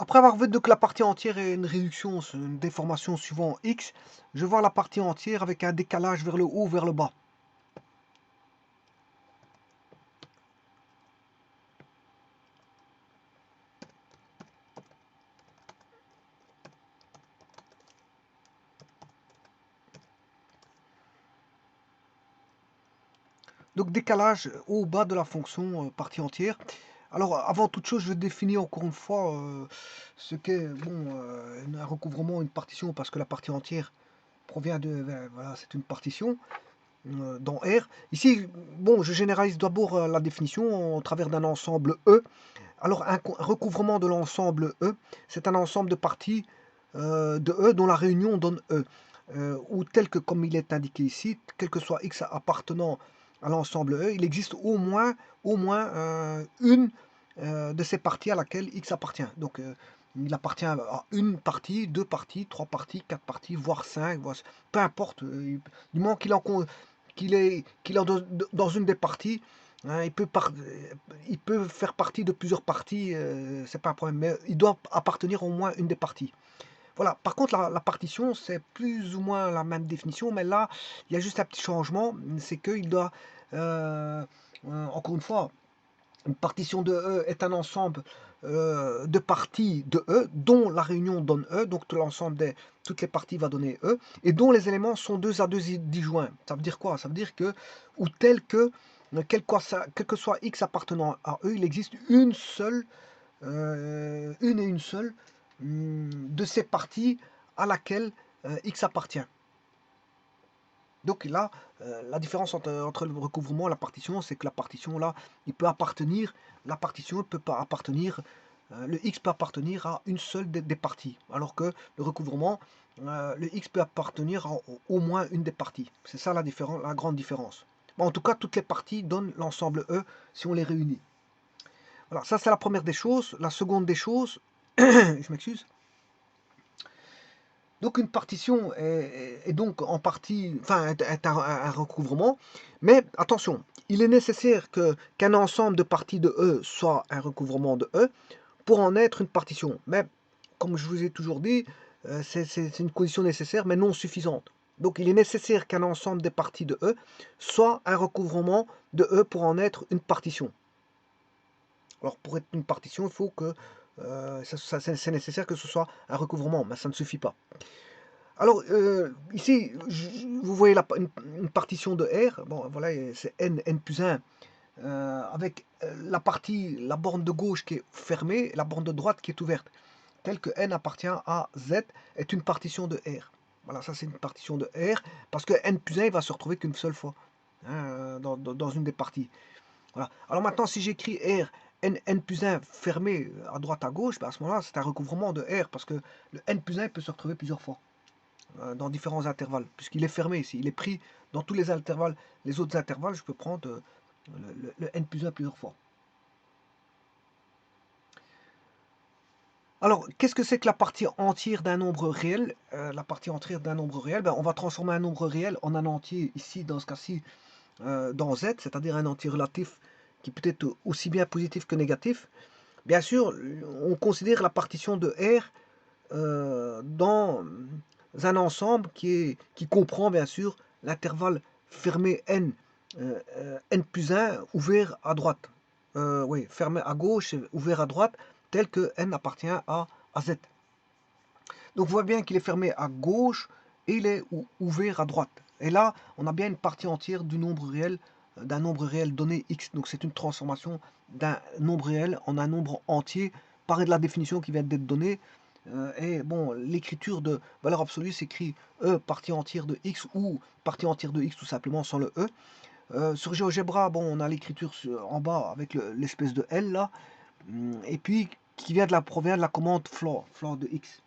Après avoir vu que la partie entière est une réduction, une déformation suivant x, je vois la partie entière avec un décalage vers le haut, vers le bas. Donc décalage haut, bas de la fonction partie entière. Alors avant toute chose, je définis encore une fois ce qu'est un recouvrement, une partition, parce que la partie entière provient de... voilà, c'est une partition. Dans R. Ici, bon, je généralise d'abord la définition au travers d'un ensemble E. Alors, un recouvrement de l'ensemble E, c'est un ensemble de parties de E dont la réunion donne E. Ou tel que, comme il est indiqué ici, quel que soit X appartenant à l'ensemble E, il existe au moins une de ces parties à laquelle X appartient. Donc, il appartient à une partie, deux parties, trois parties, quatre parties, voire cinq, peu importe. Du moment qu'il est dans une des parties, hein, il peut faire partie de plusieurs parties, c'est pas un problème, mais il doit appartenir au moins une des parties. Voilà. Par contre, la partition, c'est plus ou moins la même définition, mais là, il y a juste un petit changement, c'est qu'il doit, encore une fois, une partition de E est un ensemble de parties de E dont la réunion donne E, donc toutes les parties va donner E, et dont les éléments sont deux à deux disjoints. Ça veut dire quoi? Ça veut dire que, ou tel que, quel que soit X appartenant à E, il existe une et une seule de ces parties à laquelle X appartient. Donc là, la différence entre le recouvrement et la partition, c'est que la partition, là, la partition ne peut pas appartenir, le X peut appartenir à une seule des parties, alors que le recouvrement, le X peut appartenir à au moins une des parties. C'est ça la grande différence. Bon, en tout cas, toutes les parties donnent l'ensemble E si on les réunit. Voilà, ça c'est la première des choses. La seconde des choses, je m'excuse. Donc une partition est donc en partie, enfin, est un recouvrement, mais attention, il est nécessaire qu'un ensemble de parties de E soit un recouvrement de E pour en être une partition. Mais comme je vous ai toujours dit, c'est une condition nécessaire mais non suffisante. Donc il est nécessaire qu'un ensemble des parties de E soit un recouvrement de E pour en être une partition. Alors pour être une partition, il faut que c'est nécessaire que ce soit un recouvrement, mais ça ne suffit pas. Alors, ici, vous voyez une partition de R. Bon, voilà, c'est n plus 1, avec la borne de gauche qui est fermée, et la borne de droite qui est ouverte. Telle que n appartient à Z, est une partition de R. Voilà, ça c'est une partition de R, parce que n plus 1, il va se retrouver qu'une seule fois, hein, dans une des parties. Voilà. Alors maintenant, si j'écris R, n plus 1 fermé à droite à gauche, ben à ce moment-là, c'est un recouvrement de R, parce que le n plus 1 peut se retrouver plusieurs fois dans différents intervalles, puisqu'il est fermé ici. Il est pris dans tous les intervalles. Les autres intervalles, je peux prendre le n plus 1 plusieurs fois. Alors, qu'est-ce que c'est que la partie entière d'un nombre réel? La partie entière d'un nombre réel, ben, on va transformer un nombre réel en un entier, ici, dans ce cas-ci, dans z, c'est-à-dire un entier relatif qui peut être aussi bien positif que négatif. Bien sûr, on considère la partition de R dans un ensemble qui comprend bien sûr l'intervalle fermé n, n plus 1 ouvert à droite. Oui, fermé à gauche et ouvert à droite, tel que n appartient à z. Donc vous voyez bien qu'il est fermé à gauche et il est ouvert à droite. Et là, on a bien une partie entière d'un nombre réel donné x. Donc c'est une transformation d'un nombre réel en un nombre entier par de la définition qui vient d'être donnée. Et bon, l'écriture de valeur absolue s'écrit E partie entière de x ou partie entière de x tout simplement sans le E. Sur GeoGebra, bon, on a l'écriture en bas avec l'espèce de L là, et puis qui provient de la commande floor de x.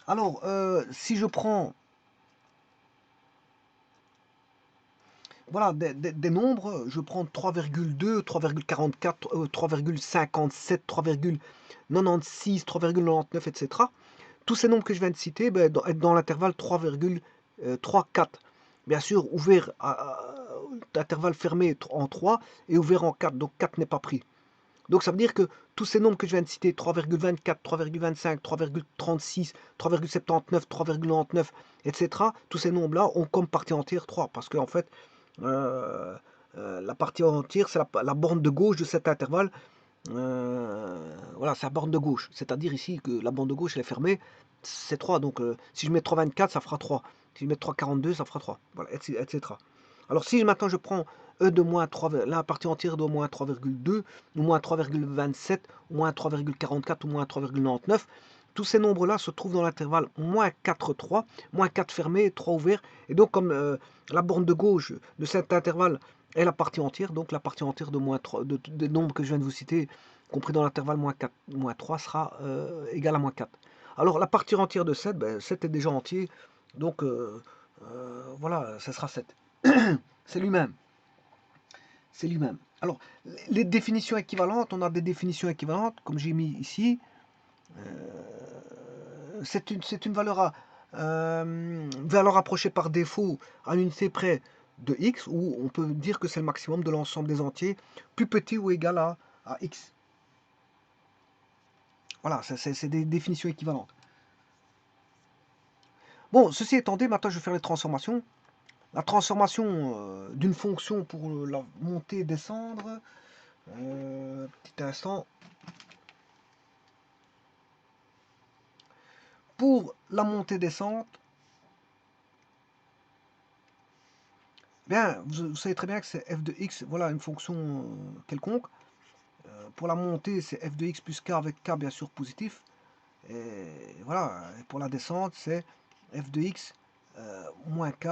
Alors, si je prends voilà, des nombres, je prends 3,2, 3,44, 3,57, 3,96, 3,99, etc. Tous ces nombres que je viens de citer ben, être dans l'intervalle 3,34. Bien sûr, intervalle fermé en 3 et ouvert en 4, donc 4 n'est pas pris. Donc ça veut dire que tous ces nombres que je viens de citer, 3,24, 3,25, 3,36, 3,79, 3,99, etc., tous ces nombres-là ont comme partie entière 3, parce qu'en fait, euh, la partie entière, c'est la borne de gauche de cet intervalle. Voilà, c'est la borne de gauche. C'est-à-dire ici que la borne de gauche, elle est fermée, c'est 3. Donc si je mets 3,24, ça fera 3. Si je mets 3,42, ça fera 3. Voilà, etc. Alors si maintenant je prends E de moins 3, la partie entière de moins 3,2, ou moins 3,27, ou moins 3,44, ou moins 3,99, tous ces nombres-là se trouvent dans l'intervalle moins 4, 3, moins 4 fermé, 3 ouvert. Et donc comme la borne de gauche de cet intervalle est la partie entière, donc la partie entière de moins 3, des nombres que je viens de vous citer, compris dans l'intervalle moins 4, moins 3, sera égal à moins 4. Alors la partie entière de 7, ben, 7 est déjà entier, donc voilà, ça sera 7. C'est lui-même. C'est lui-même. Alors, les définitions équivalentes, on a des définitions équivalentes, comme j'ai mis ici. C'est une valeur approchée par défaut à l'unité près de x, où on peut dire que c'est le maximum de l'ensemble des entiers, plus petit ou égal à x. Voilà, c'est des définitions équivalentes. Bon, ceci étant dit, maintenant je vais faire les transformations. La transformation d'une fonction pour la monter et descendre. Petit instant. Pour la montée-descente, bien, vous savez très bien que c'est f de x, voilà une fonction quelconque. Pour la montée, c'est f de x plus k avec k bien sûr positif. Et voilà, et pour la descente, c'est f de x moins k,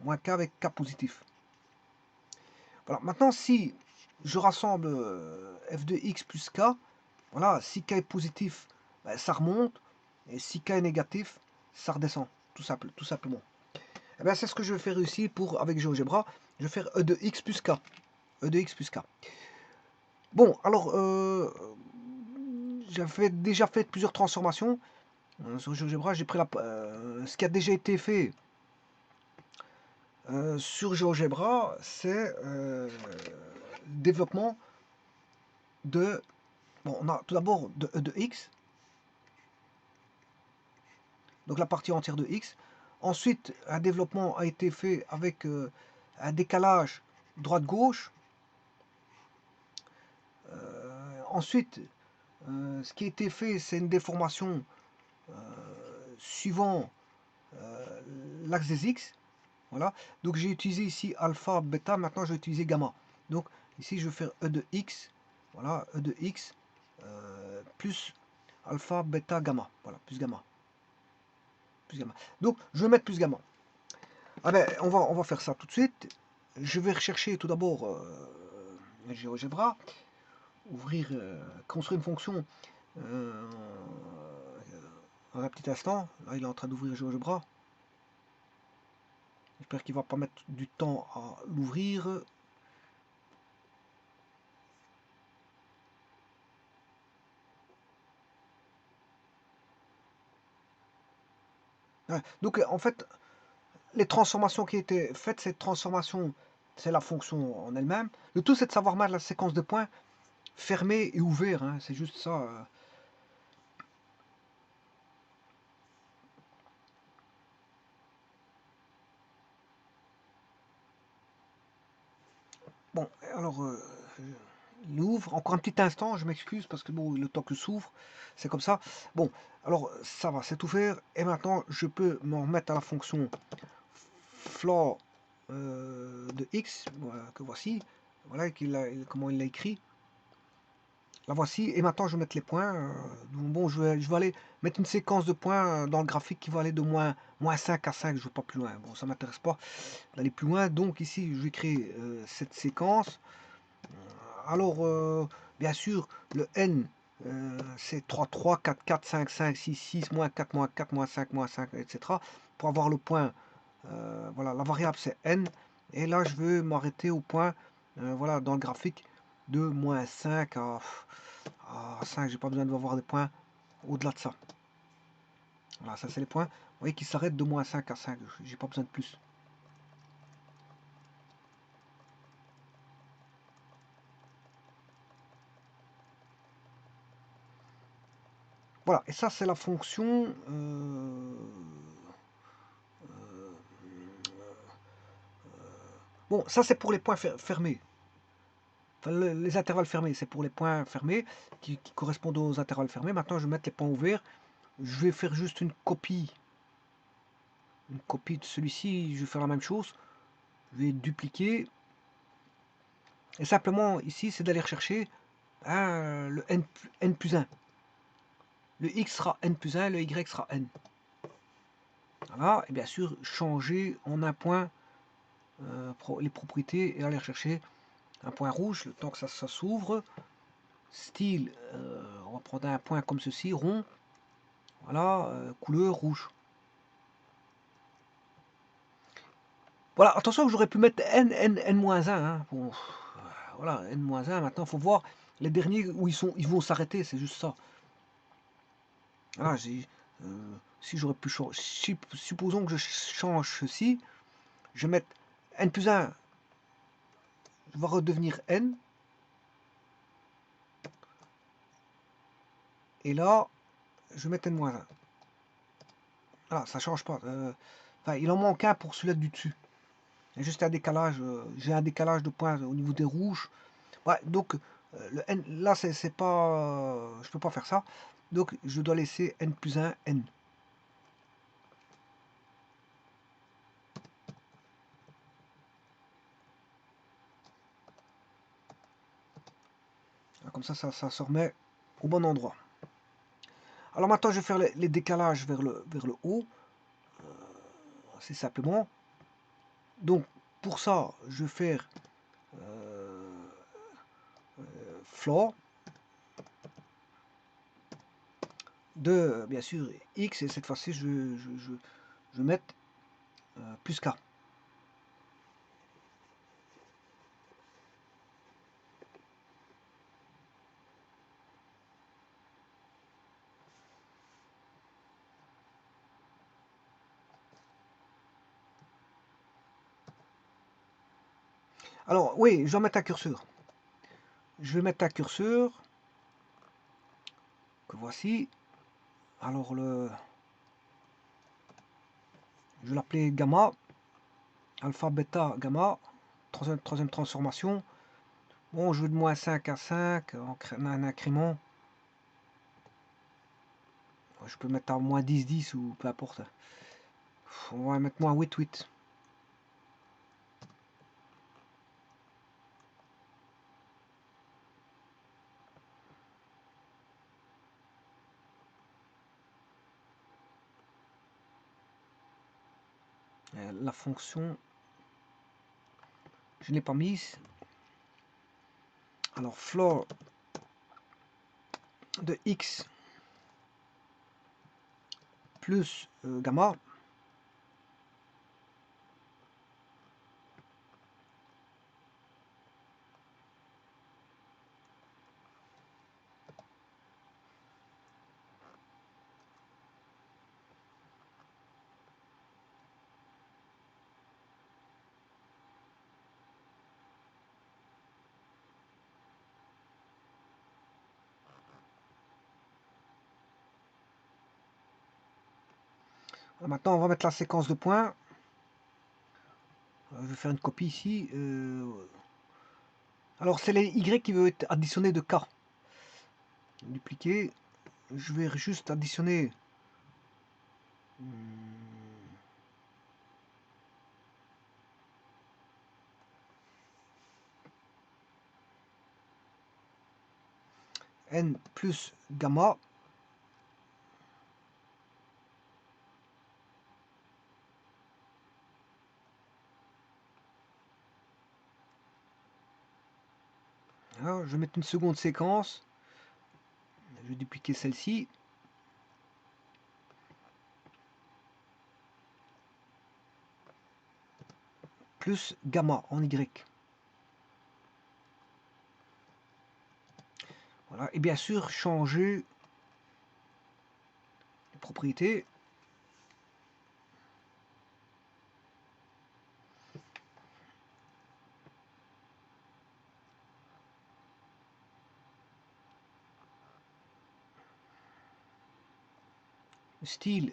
moins k avec k positif. Voilà, maintenant si je rassemble f de x plus k, voilà, si k est positif, ben, ça remonte, et si k est négatif, ça redescend, tout simplement. Eh bien, c'est ce que je vais faire ici avec GeoGebra. Je vais faire E de x plus k. E de x plus k. Bon, alors, j'avais déjà fait plusieurs transformations sur GeoGebra. J'ai pris ce qui a déjà été fait sur GeoGebra, c'est le développement de... Bon, on a tout d'abord de E de x, donc la partie entière de x. Ensuite, un développement a été fait avec un décalage droite-gauche. Ensuite, ce qui a été fait, c'est une déformation suivant l'axe des x. Voilà. Donc j'ai utilisé ici alpha, bêta. Maintenant, je vais utiliser gamma. Donc ici, je vais faire E de x. Voilà, E de x plus alpha, bêta, gamma. Voilà, plus gamma. Plus gamma. Donc, je vais mettre plus gamma. Ah ben, on va faire ça tout de suite. Je vais rechercher tout d'abord GeoGebra, ouvrir, construire une fonction un petit instant. Là, il est en train d'ouvrir GeoGebra. J'espère qu'il ne va pas mettre du temps à l'ouvrir. Donc, en fait, les transformations qui étaient faites, cette transformation, c'est la fonction en elle-même. Le tout, c'est de savoir mettre la séquence de points fermée et ouvert. Hein, c'est juste ça. Bon, alors, il ouvre. Encore un petit instant, je m'excuse parce que bon, le temps que s'ouvre, c'est comme ça. Bon, alors, ça va, c'est ouvert. Et maintenant, je peux m'en remettre à la fonction floor de x, voilà, que voici. Voilà comment il l'a écrit. La voici. Et maintenant, je vais mettre les points. Bon, je vais aller mettre une séquence de points dans le graphique qui va aller de moins 5 à 5. Je ne veux pas plus loin. Bon, ça ne m'intéresse pas d'aller plus loin. Donc ici, je vais créer cette séquence. Alors, bien sûr, le n, c'est 3, 3, 4, 4, 5, 5, 6, 6, moins 4, moins 4, moins 5, etc. Pour avoir le point, voilà, la variable c'est n. Et là, je veux m'arrêter au point, voilà, dans le graphique, de moins 5 à 5. J'ai pas besoin d'avoir des points au-delà de ça. Voilà, ça c'est les points. Vous voyez qui s'arrêtent de moins 5 à 5. J'ai pas besoin de plus. Voilà, et ça c'est la fonction bon, ça c'est pour les points fermés. Enfin, les intervalles fermés, c'est pour les points fermés qui correspondent aux intervalles fermés. Maintenant, je vais mettre les points ouverts. Je vais faire juste une copie de celui-ci. Je vais faire la même chose. Je vais dupliquer. Et simplement, ici, c'est d'aller rechercher le n plus 1. Le x sera n plus 1, le y sera n. Voilà, et bien sûr, changer en un point les propriétés et aller rechercher un point rouge, le temps que ça s'ouvre. Style, on va prendre un point comme ceci, rond. Voilà, couleur rouge. Voilà, attention que j'aurais pu mettre n-1. Hein. Bon, voilà, n-1. Maintenant, il faut voir les derniers où ils vont s'arrêter, c'est juste ça. Voilà, si j'aurais pu changer, supposons que je change ceci, je vais mettre n plus 1 va redevenir n. Et là, je vais mettre n-1. Voilà, ça change pas. Enfin, il en manque un pour celui-là du dessus. Il y a juste un décalage. J'ai un décalage de points au niveau des rouges. Ouais, donc, le n, là, c'est pas... je peux pas faire ça. Donc, je dois laisser n plus 1, n. Comme ça se remet au bon endroit. Alors maintenant, je vais faire les décalages vers le haut. Assez simplement. Donc, pour ça, je vais faire floor de, bien sûr, x. Et cette fois-ci, je vais mettre plus k. Alors, oui, je vais mettre un curseur. Je vais mettre un curseur. Que voici. Alors, je vais l'appeler gamma. Alpha, bêta, gamma. Troisième transformation. Bon, je veux de moins 5 à 5. Un incrément. Je peux mettre à moins 10, 10 ou peu importe. On va mettre moins 8, 8. La fonction, je ne l'ai pas mise. Alors, floor de x plus gamma. Maintenant, on va mettre la séquence de points. Je vais faire une copie ici. Alors, c'est les y qui veulent être additionnés de k. Dupliquer. Je vais juste additionner n plus gamma. Alors, je vais mettre une seconde séquence. Je vais dupliquer celle-ci. Plus gamma en y. Voilà. Et bien sûr, changer les propriétés. style,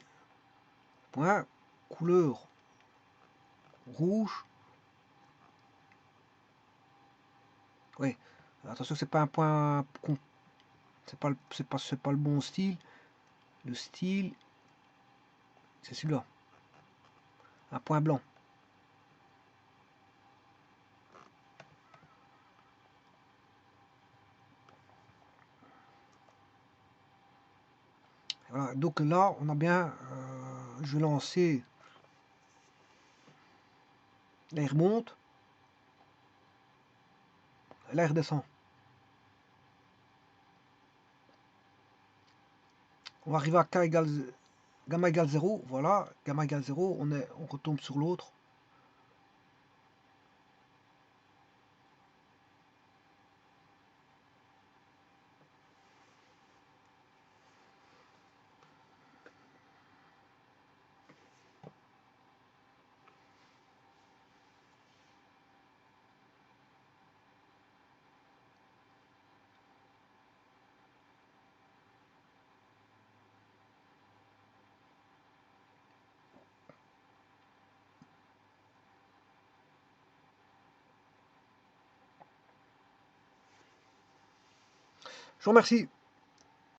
point, couleur rouge. Oui, attention, c'est pas un point, c'est pas le bon style. Le style, c'est celui-là, un point blanc. Voilà, donc là, on a bien, je vais lancer, là il remonte, là il redescend. On va arriver à gamma égale 0, voilà, gamma égale 0, on retombe sur l'autre. Je vous remercie.